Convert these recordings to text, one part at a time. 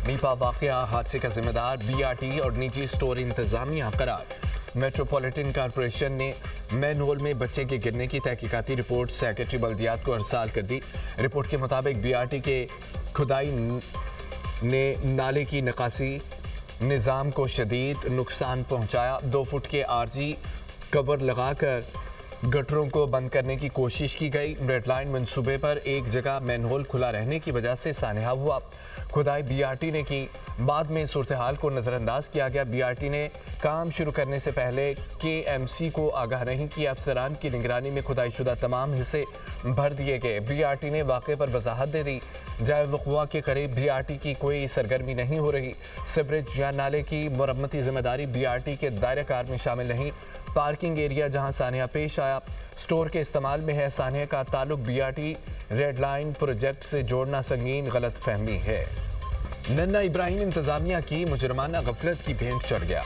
Nipah वाकया हादसे का जिम्मेदार BRT और निजी स्टोर इंतजामिया करार। मेट्रोपॉलिटन कॉरपोरेशन ने मैन होल में बच्चे के गिरने की तहकीकाती रिपोर्ट सेक्रेटरी बल्दियात को अरसाल कर दी। रिपोर्ट के मुताबिक BRT के खुदाई ने नाले की निकासी निज़ाम को शदीद नुकसान पहुंचाया। 2 फुट के आर्जी कवर लगाकर गटरों को बंद करने की कोशिश की गई। रेड लाइन मंसूबे पर एक जगह मैनहोल खुला रहने की वजह से सानहा हुआ। खुदाई BRT ने की, बाद में सूरत हाल को नज़रअंदाज किया गया। BRT ने काम शुरू करने से पहले KMC को आगाह नहीं किया। अफसरान की निगरानी में खुदाई शुदा तमाम हिस्से भर दिए गए। BRT ने वाक़े पर वजाहत दे दी। जाए वक़ुआ के करीब BRT की कोई सरगर्मी नहीं हो रही। सिवरेज या नाले की मरम्मती जिम्मेदारी BRT के दायरे कार में शामिल नहीं। पार्किंग एरिया जहां सानहा पेश आया स्टोर के इस्तेमाल में है। सानहा का ताल्लुक BRT रेड लाइन प्रोजेक्ट से जोड़ना संगीन गलत फहमी है। नन्ना इब्राहिम इंतजामिया की मुजरमाना गफलत की भेंट चढ़ गया।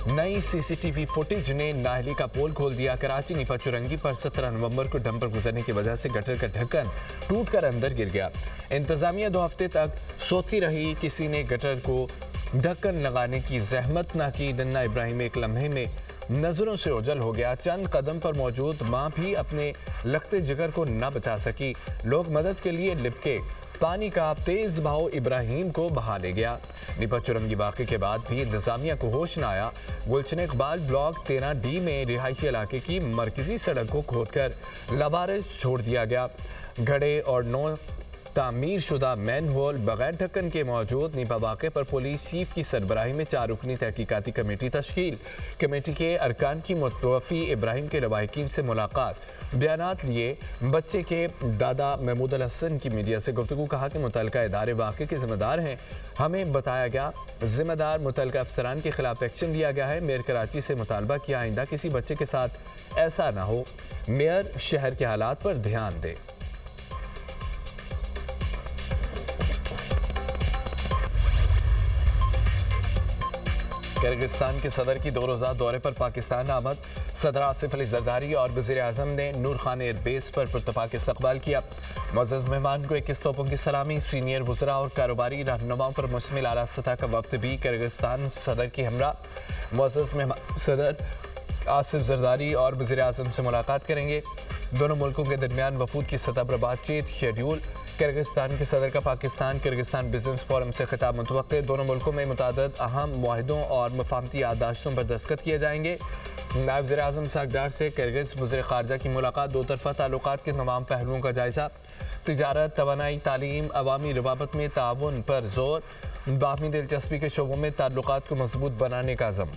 नई CCTV फुटेज ने नाहली का पोल खोल दिया। कराची नीपा चुरंगी पर 17 नवंबर को डंपर गुजरने की वजह से गटर का ढक्कन टूटकर अंदर गिर गया। इंतजामिया 2 हफ्ते तक सोती रही, किसी ने गटर को ढक्कन लगाने की जहमत न की। नन्ना इब्राहिम एक लम्हे में नजरों से ओझल हो गया। चंद कदम पर मौजूद मां भी अपने लगते जिगर को न बचा सकी। लोग मदद के लिए लिपके। पानी का तेज बहाव इब्राहिम को बहा ले गया। नीपा चुरंगी वाक़े के बाद भी इंतजामिया को होश न आया। गुलशन इकबाल ब्लॉक 13D में रिहायशी इलाके की मरकजी सड़क को खोदकर लबारिश छोड़ दिया गया। घड़े और 9 तामीर शुदा मैन होल बगैर ढक्कन के मौजूद। नीपा वाक़े पर पुलिस चीफ की सरबराही में 4 रुकनी तहकीकाती कमेटी तश्कील। कमेटी के अरकान की मुतवफ़ी इब्राहिम के लवाहिकीन से मुलाकात, बयानात लिए। बच्चे के दादा महमूद अल हसन की मीडिया से गुफ्तगू, कहा कि मुतल्लिका इदारे वाक़े के जिम्मेदार हैं। हमें बताया गया जिम्मेदार मुतल्लिका अफसरान के खिलाफ एक्शन लिया गया है। मेयर कराची से मुतालबा किया आइंदा किसी बच्चे के साथ ऐसा ना हो। मेयर शहर के हालात पर ध्यान दे। किर्गिस्तान के सदर की 2 रोज़ा दौरे पर पाकिस्तान आमद। सदर आसिफ अली जरदारी और वज़ीर आज़म ने नूर खान एयरबेस पर पुरतपाक इस्तकबाल किया। मुअज़्ज़ज़ मेहमान को 21 तोपों की सलामी। सीनियर वज़रा और कारोबारी रहनुमाओं पर मुश्तमिल आला सतह का वफ्द भी किर्गिस्तान सदर की हमरा। मुअज़्ज़ज़ मेहमान सदर आसिफ जरदारी और वज़ीर आज़म से मुलाकात करेंगे। दोनों मुल्कों के दरमियान वफूद की सतह पर बातचीत शेड्यूल। किर्गिस्तान के सदर का पाकिस्तान किर्गिस्तान बिजनेस फोरम से खिताब मुतवक्के। दोनों मुल्कों में मुतादद अहम मुआहिदों और मफाहमती याददाश्तों पर दस्तखत किए जाएंगे। नायब वज़ीर आज़म सागदार से किर्गिज़ वज़ीर ख़ारजा की मुलाकात। 2 तरफ़ा ताल्लुकात के तमाम पहलुओं का जायज़ा। तिजारत, तवानाई, तालीम, अवामी रवाबत में ताउन पर जोर। बाहमी दिलचस्पी के शोबों में ताल्लुकात को मजबूत बनाने का अज़म।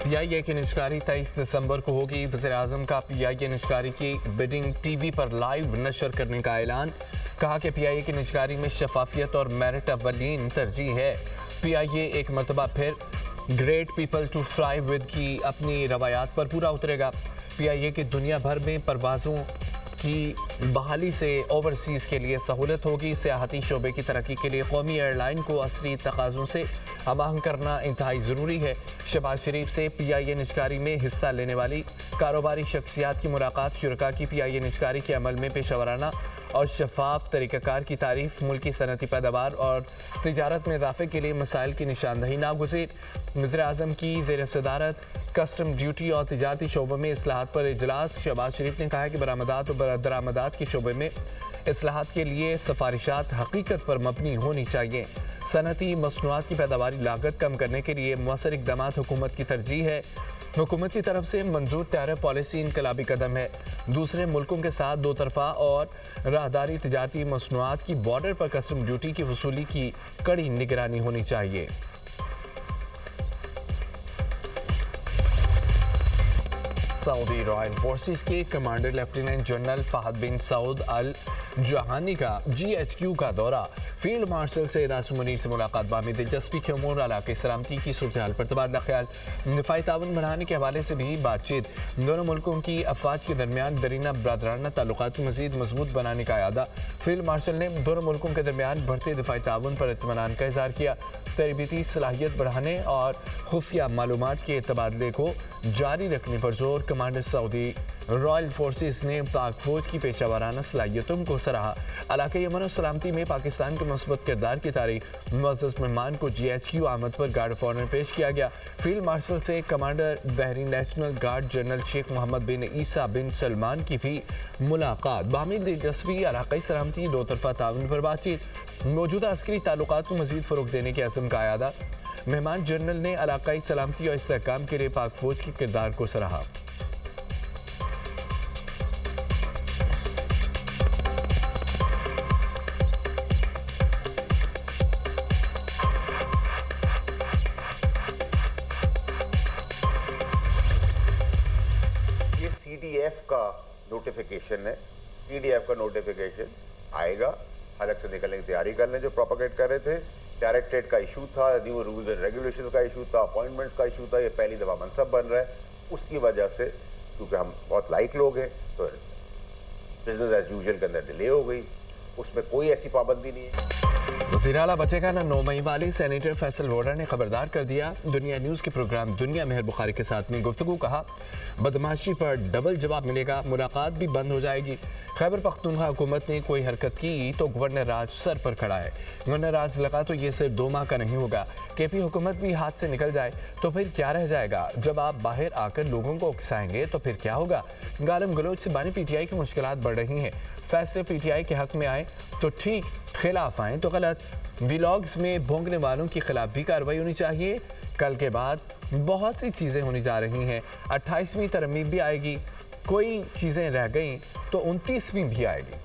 PIA की निजकारी 23 दिसंबर को होगी। वज़ीर आज़म का PIA निजकारी की बिडिंग TV पर लाइव नशर करने का ऐलान। कहा कि PIA की निजकारी में शफाफियत और मेरिट अव्वलीन तरजीह है। PIA एक मरतबा फिर great people to fly with की अपनी रवायात पर पूरा उतरेगा। PIA की दुनिया भर में परवाज़ों की बहाली से ओवरसीज़ के लिए सहूलत होगी। सियाहती शोबे की तरक्की के लिए कौमी एयरलाइन को असरी तकाज़ों से आमांग करना इंतहाई ज़रूरी है। शहबाज शरीफ से PIA निजकारी में हिस्सा लेने वाली कारोबारी शख्सियात की मुलाकात। शुरका की PIA निजकारी के अमल में पेशावराना और शफाफ तरीक़ाकार की तारीफ। मुल्की सनती पैदावार और तिजारत में इजाफे के लिए मसाइल की निशानदही नागुज़ीर। वज़ीर आज़म की ज़ेर सदारत कस्टम ड्यूटी और तिजारती शोबों में इस्लाहात पर इजलास। शहबाज शरीफ ने कहा कि बरामदात और दरामदात के शोबे में इस्लाहात के लिए सिफारिशात हकीकत पर मबनी होनी चाहिए। सनती मसनूआत की पैदावारी लागत कम करने के लिए मौसर इक़दामात हुकूमत की तरजीह है। हुकूमत की तरफ से मंजूर टैरिफ पॉलिसी इनकलाबी कदम है। दूसरे मुल्कों के साथ 2 तरफ़ा और राहदारी तिजारती मसनूआत की बॉर्डर पर कस्टम ड्यूटी की वसूली की कड़ी निगरानी होनी चाहिए। सऊदी रॉयल फोर्सेस के कमांडर लेफ्टिनेंट जनरल फहद बिन सऊद अल जहानी का GHQ का दौरा। फील्ड मार्शल सैयद आसिम मुनीर से मुलाकात। बामी दिलचस्पी के उमूर इलाके सलामती की सूरत हाल पर तबादला ख्याल। दिफाई ताउन बढ़ाने के हवाले से भी बातचीत। दोनों मुल्कों की अफवाज के दरमियान दरीना बरादराना ताल्लुकात को मज़ीद मजबूत बनाने का इरादा। फील्ड मार्शल ने दोनों मुल्कों के दरमियान बढ़ते दिफाई ताउन पर इत्मीनान का इज़हार किया। तरबीती सलाहियत बढ़ाने और खुफिया मालूमात के तबादले को जारी रखने पर जोर। कमांडर सऊदी रॉयल फोर्सेस ने पाक फौज की पेशा वराना सलाहियतों को सराहा। इलाके अमन और सलामती में पाकिस्तान के मुस्बत किरदार की तारीफ। मुअज़्ज़ज़ मेहमान को GHQ आमद पर गार्ड ऑफ ऑनर पेश किया गया। फील्ड मार्शल से commander Bahrain national guard general Sheikh Mohammed bin Isa bin Salman की भी मुलाकात। बाहमी दिलचस्पी, इलाकाई सलामती, दो तरफा ताउन पर बातचीत। मौजूदा अस्करी ताल्लुकात को मजीद फ़रोग़ देने के अज़्म का अयादा। मेहमान जनरल ने इलाकाई सलामती और इस्तेहकाम के लिए पाक फौज के किरदार को सराहा। TDF का नोटिफिकेशन है। TDF का नोटिफिकेशन आएगा, हलक से निकलने की तैयारी कर लें। जो प्रोपोगेट कर रहे थे, डायरेक्टरेट का इशू था, न्यू रूल्स एंड रेगुलेशन का इशू था, अपॉइंटमेंट्स का इशू था, ये पहली दफ़ा मनसब बन रहा है। उसकी वजह से क्योंकि हम बहुत लाइक लोग हैं तो बिजनेस एज यूजुअल के अंदर डिले हो गई, उसमें कोई ऐसी पाबंदी नहीं है। वज़ीर आला बचेगा ना 9 मई वाले सेनेटर फैसल वोरा ने खबरदार कर दिया। दुनिया न्यूज़ के प्रोग्राम दुनिया मेहर बुखारी के साथ में गुफ्तगू। कहा बदमाशी पर डबल जवाब मिलेगा, मुलाकात भी बंद हो जाएगी। खैबर पख्तूनख्वा हुकूमत ने कोई हरकत की तो गवर्नर राज सर पर खड़ा है। गवर्नर राज लगा तो ये सिर्फ 2 माह का नहीं होगा। KP हुकूमत भी हाथ से निकल जाए तो फिर क्या रह जाएगा। जब आप बाहर आकर लोगों को उकसाएंगे तो फिर क्या होगा। गालिम गलोच से बानी PTI की मुश्किलात बढ़ रही हैं। फैसले PTI के हक में आए तो ठीक, खिलाफ आए तो गलत। व्लॉग्स में भोंकने वालों के खिलाफ भी कार्रवाई होनी चाहिए। कल के बाद बहुत सी चीज़ें होने जा रही हैं। 28वीं तरमीम भी आएगी, कोई चीज़ें रह गई तो 29वीं भी आएगी।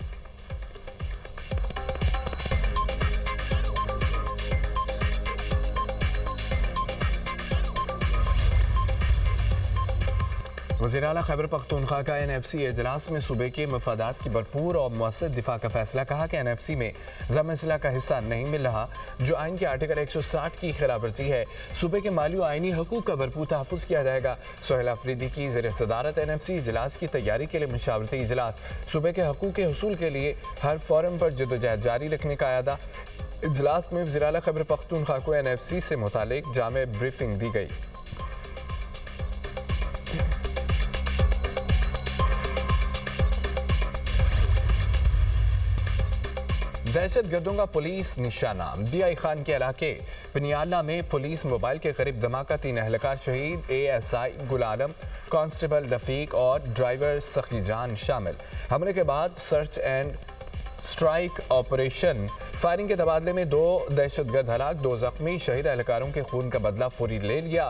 वज़ीर आला खैबर पख्तूनख्वा का NFC इजलास में सूबे के मफादात की भरपूर और मौसर दिफा का फैसला। कहा कि NFC में ज़म-ए-सिला का हिस्सा नहीं मिल रहा, जो आइन के आर्टिकल 160 की खिलाफवर्जी है। सूबे के माली और आइनी हकूक़ का भरपूर तहफ़्फ़ुज़ किया जाएगा। सोहेल अफरीदी की ज़ेर सदारत NFC इजलास की तैयारी के लिए मशावरती इजलास। सूबे के हकूक़ के हुसूल के लिए हर फोरम पर जदोजहद जारी रखने का अयादा। इजलास में वज़ीर आला खैबर पख्तूनख्वा को NFC से मुतालिक जामे ब्रीफिंग दी गई। दहशत गर्दों का पुलिस निशाना। DI खान के इलाके पनियाला में पुलिस मोबाइल के करीब धमाका, 3 एहलकार शहीद, ASI गुल आलम, कांस्टेबल रफीक और ड्राइवर सखी जान शामिल। हमले के बाद search and strike operation. Firing के तबादले में 2 दहशतगर्द हलाक, 2 जख्मी। शहीद एहलकारों के खून का बदला फौरी ले लिया।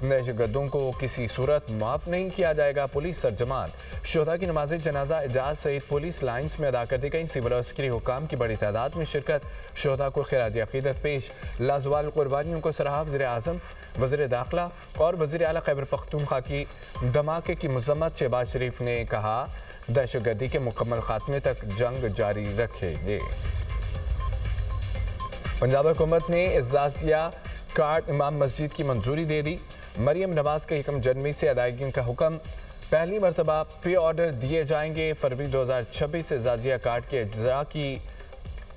दहशतगर्दों को किसी सूरत माफ़ नहीं किया जाएगा। पुलिस सरजमान। शोहदा की नमाज जनाजा एजाज सहित पुलिस लाइन्स में अदा कर दी गई। सिविल और अस्करी हुकाम की बड़ी तादाद में शिरकत। शोहदा को खिराज अकीदत पेश। लाजवाल कुर्बानियों को सराहा। वज़ीर आज़म, वज़ीर दाखिला और वज़ीर आला खैबर पख्तूनख्वा की धमाके की मज़म्मत। शहबाज शरीफ ने कहा दहशतगर्दी के मुकम्मल खात्मे तक जंग जारी रखेंगे। पंजाब हुकूमत ने एजाजिया कार्ड इमाम मस्जिद की मंजूरी दे दी। मरियम नवाज के 1 जनवरी से अदायगी का हुक्म। पहली मरतबा पे ऑर्डर दिए जाएंगे। फरवरी 2026 से एजाजिया कार्ड के इजरा की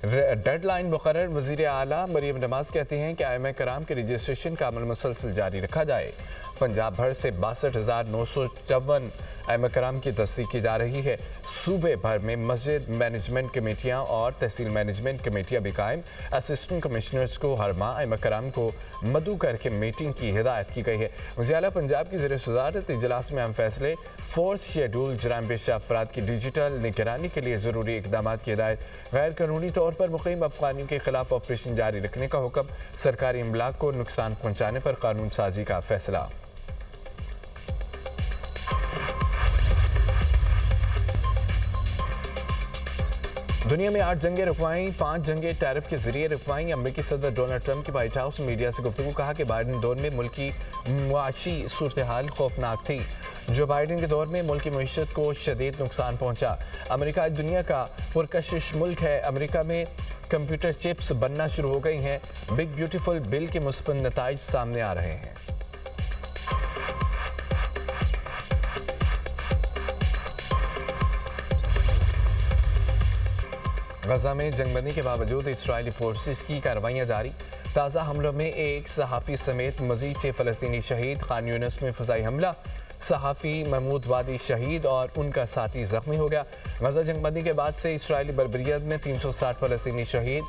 डेडलाइन मुकर्रर। वज़ीर आला मरियम नवाज कहते हैं कि आइमा कराम के रजिस्ट्रेशन का अमल मुसलसल जारी रखा जाए। पंजाब भर से 62,954 आइमा कराम की तस्दीक की जा रही है। सूबे भर में मस्जिद मैनेजमेंट कमेटियाँ और तहसील मैनेजमेंट कमेटियाँ भी कायम। असिस्टेंट कमिश्नर्स को हर माह आइमा कराम को मदऊ करके मीटिंग की हिदायत की गई है। वज़ीर आला पंजाब की ज़ेर सदारत इजलास में अहम फैसले। फोर्स शेड्यूल जराइम पेशा अफराद की डिजिटल निगरानी के लिए ज़रूरी इकदाम की हिदायत। गैर कानूनी तौर पर मुक़ीम अफ़गानियों के खिलाफ ऑपरेशन जारी रखने का हुक्म। सरकारी इमलाक को नुकसान पहुँचाने पर कानून साजी का फैसला। दुनिया में 8 जंगें रुकवाई, 5 जंगें टैरिफ के जरिए रुकवाई। अमेरिकी सदर डोनाल्ड ट्रंप की व्हाइट हाउस मीडिया से गुफ्तगू। कहा कि बाइडन दौर में मुल्क की मुआशी सूरत हाल खौफनाक थी। जो बाइडन के दौर में मुल्क की मईशत को शदीद नुकसान पहुंचा। अमेरिका आज दुनिया का पुरकशिश मुल्क है। अमेरिका में कंप्यूटर चिप्स बनना शुरू हो गई हैं। बिग ब्यूटीफुल बिल के मुस्बत नताइज सामने आ रहे हैं। गजा में जंगबंदी के बावजूद इस्राइली फोर्सेस की कार्रवाइयाँ जारी। ताज़ा हमलों में एक सहाफ़ी समेत मज़ीद 6 फ़लस्तीनी शहीद। खान यूनिस में फ़ज़ाई हमला, सहाफ़ी महमूद वादी शहीद और उनका साथी ज़ख्मी हो गया। गज़ा जंगबंदी के बाद से इसराइली बर्बरियत में 360 फ़लस्तीनी शहीद,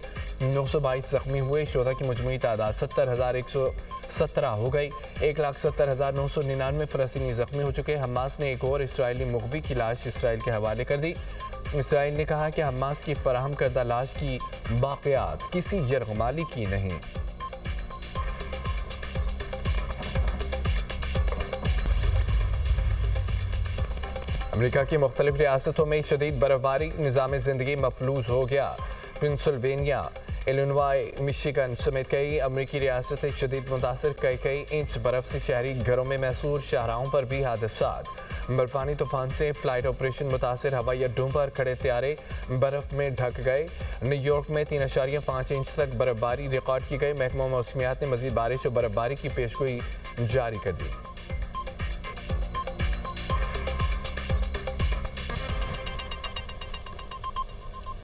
922 ज़ख्मी हुए। शोधा की मजमूई तादाद 70,117 हो गई। 1,70,999 फ़लस्तीनी ज़ख्मी हो चुके। हमास ने एक और इसराइली मुग़वी की लाश इसराइल के हवाले कर दी। इसराइल ने कहा कि हमास की फराहम करदा लाश की बाक़ियात किसी यरगमाली की नहीं। अमेरिका की मुख्तलिफ रियासतों में शदीद बर्फबारी, निज़ाम ज़िंदगी मफलूज हो गया। पेंसिल्वेनिया, इलिनॉय, मिशिगन समेत कई अमेरिकी रियासतें शदीद मुतासर। कई इंच बर्फ से शहरी घरों में महसूस, शाहराहों पर भी हादसात। बर्फानी तूफान से फ्लाइट ऑपरेशन मुतासर, हवाई अड्डों पर खड़े त्यारे बर्फ में ढक गए। न्यूयॉर्क में 3.5 इंच तक बर्फबारी रिकॉर्ड की गई। महकमा मौसमियात ने मज़ीद बारिश और बर्फबारी की पेशगोई जारी कर दी।